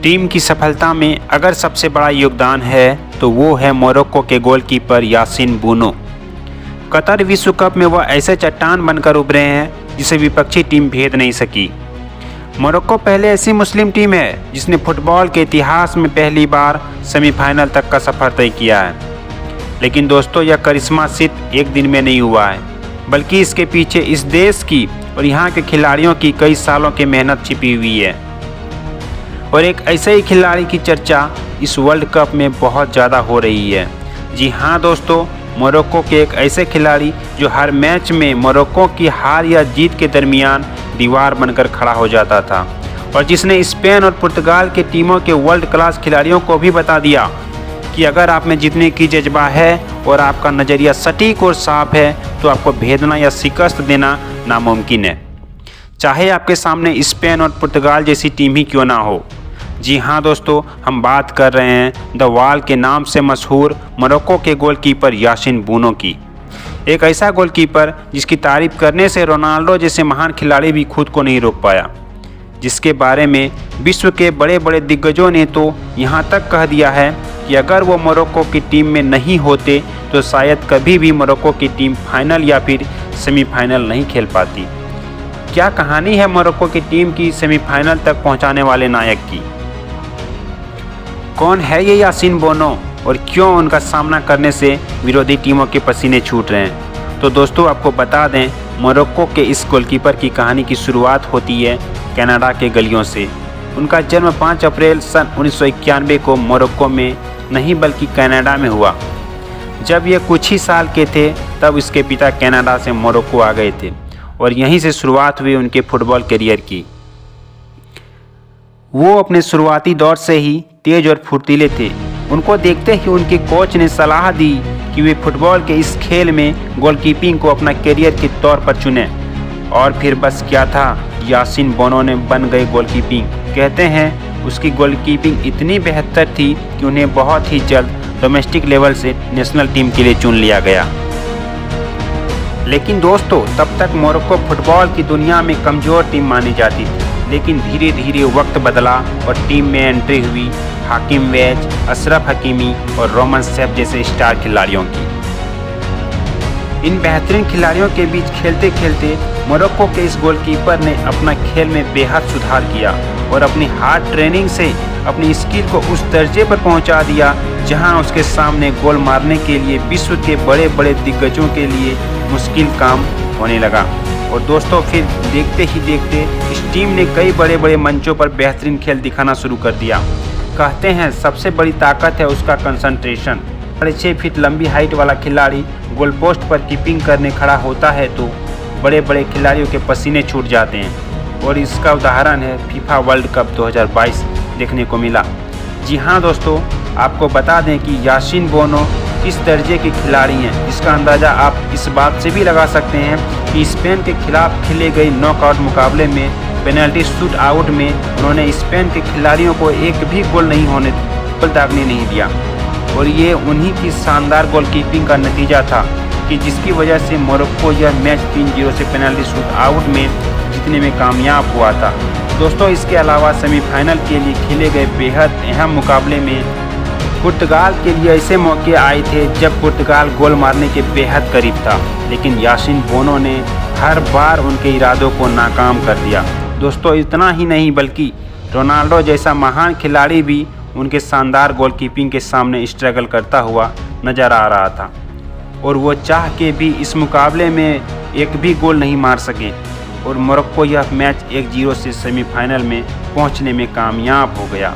Team की सफलता में अगर सबसे बड़ा योगदान है तो वो है मोरक्को के गोलकीपर यासिन बोनो। कतर विश्व कप में वह ऐसे चट्टान बनकर उभरे हैं जिसे विपक्षी टीम भेद नहीं सकी। मोरक्को पहले ऐसी मुस्लिम टीम है जिसने फुटबॉल के इतिहास में पहली बार सेमीफाइनल तक का सफ़र तय किया है। लेकिन दोस्तों, यह करिश्मा सिर्फ एक दिन में नहीं हुआ है, बल्कि इसके पीछे इस देश की और यहाँ के खिलाड़ियों की कई सालों की मेहनत छिपी हुई है। और एक ऐसे ही खिलाड़ी की चर्चा इस वर्ल्ड कप में बहुत ज़्यादा हो रही है। जी हाँ दोस्तों, मोरक्को के एक ऐसे खिलाड़ी जो हर मैच में मोरक्को की हार या जीत के दरमियान दीवार बनकर खड़ा हो जाता था, और जिसने स्पेन और पुर्तगाल के टीमों के वर्ल्ड क्लास खिलाड़ियों को भी बता दिया कि अगर आप में जीतने की जज्बा है और आपका नज़रिया सटीक और साफ है तो आपको भेदना या शिकस्त देना नामुमकिन है, चाहे आपके सामने स्पेन और पुर्तगाल जैसी टीम ही क्यों ना हो। जी हाँ दोस्तों, हम बात कर रहे हैं द वॉल के नाम से मशहूर मोरक्को के गोलकीपर यासिन बोनो की। एक ऐसा गोलकीपर जिसकी तारीफ करने से रोनाल्डो जैसे महान खिलाड़ी भी खुद को नहीं रोक पाया, जिसके बारे में विश्व के बड़े बड़े दिग्गजों ने तो यहाँ तक कह दिया है कि अगर वो मोरक्को की टीम में नहीं होते तो शायद कभी भी मोरक्को की टीम फाइनल या फिर सेमीफाइनल नहीं खेल पाती। क्या कहानी है मोरक्को की टीम की सेमीफाइनल तक पहुंचाने वाले नायक की? कौन है ये यासिन बोनो और क्यों उनका सामना करने से विरोधी टीमों के पसीने छूट रहे हैं? तो दोस्तों, आपको बता दें, मोरक्को के इस गोलकीपर की कहानी की शुरुआत होती है कनाडा के गलियों से। उनका जन्म 5 अप्रैल सन 1991 को मोरक्को में नहीं बल्कि कनाडा में हुआ। जब ये कुछ ही साल के थे तब इसके पिता कनाडा से मोरक्को आ गए थे और यहीं से शुरुआत हुई उनके फुटबॉल करियर की। वो अपने शुरुआती दौर से ही तेज और फुर्तीले थे। उनको देखते ही उनके कोच ने सलाह दी कि वे फुटबॉल के इस खेल में गोलकीपिंग को अपना करियर के तौर पर चुनें। और फिर बस क्या था, यासिन बोनो ने बन गए गोलकीपिंग। कहते हैं उसकी गोलकीपिंग इतनी बेहतर थी कि उन्हें बहुत ही जल्द डोमेस्टिक लेवल से नेशनल टीम के लिए चुन लिया गया। लेकिन दोस्तों, तब तक मोरक्को फुटबॉल की दुनिया में कमज़ोर टीम मानी जाती थी। लेकिन धीरे धीरे वक्त बदला और टीम में एंट्री हुई हाकिम वेज, अशरफ हकीमी और रोमन सेफ जैसे स्टार खिलाड़ियों की। इन बेहतरीन खिलाड़ियों के बीच खेलते खेलते मोरक्को के इस गोलकीपर ने अपना खेल में बेहद सुधार किया और अपनी हार्ड ट्रेनिंग से अपनी स्किल को उस दर्जे पर पहुंचा दिया जहां उसके सामने गोल मारने के लिए विश्व के बड़े बड़े दिग्गजों के लिए मुश्किल काम होने लगा। और दोस्तों, फिर देखते ही देखते इस टीम ने कई बड़े बड़े मंचों पर बेहतरीन खेल दिखाना शुरू कर दिया। कहते हैं सबसे बड़ी ताकत है उसका कंसंट्रेशन। 6 फीट लंबी हाइट वाला खिलाड़ी गोल पोस्ट पर कीपिंग करने खड़ा होता है तो बड़े बड़े खिलाड़ियों के पसीने छूट जाते हैं, और इसका उदाहरण है फीफा वर्ल्ड कप 2022 देखने को मिला। जी हाँ दोस्तों, आपको बता दें कि यासिन बोनो किस दर्जे के खिलाड़ी हैं, जिसका अंदाज़ा आप इस बात से भी लगा सकते हैं कि स्पेन के खिलाफ खेले गए नॉकआउट मुकाबले में पेनल्टी शूट आउट में उन्होंने स्पेन के खिलाड़ियों को एक भी गोल नहीं होने गोल दागने नहीं दिया। और ये उन्हीं की शानदार गोलकीपिंग का नतीजा था कि जिसकी वजह से मोरक्को यह मैच 3-0 से पेनल्टी शूट आउट में जीतने में कामयाब हुआ था। दोस्तों, इसके अलावा सेमीफाइनल के लिए खेले गए बेहद अहम मुकाबले में पुर्तगाल के लिए ऐसे मौके आए थे जब पुर्तगाल गोल मारने के बेहद करीब था, लेकिन यासिन बोनो ने हर बार उनके इरादों को नाकाम कर दिया। दोस्तों, इतना ही नहीं बल्कि रोनाल्डो जैसा महान खिलाड़ी भी उनके शानदार गोलकीपिंग के सामने स्ट्रगल करता हुआ नज़र आ रहा था, और वो चाह के भी इस मुकाबले में एक भी गोल नहीं मार सके, और मोरक्को यह मैच 1-0 से सेमीफाइनल में पहुंचने में कामयाब हो गया।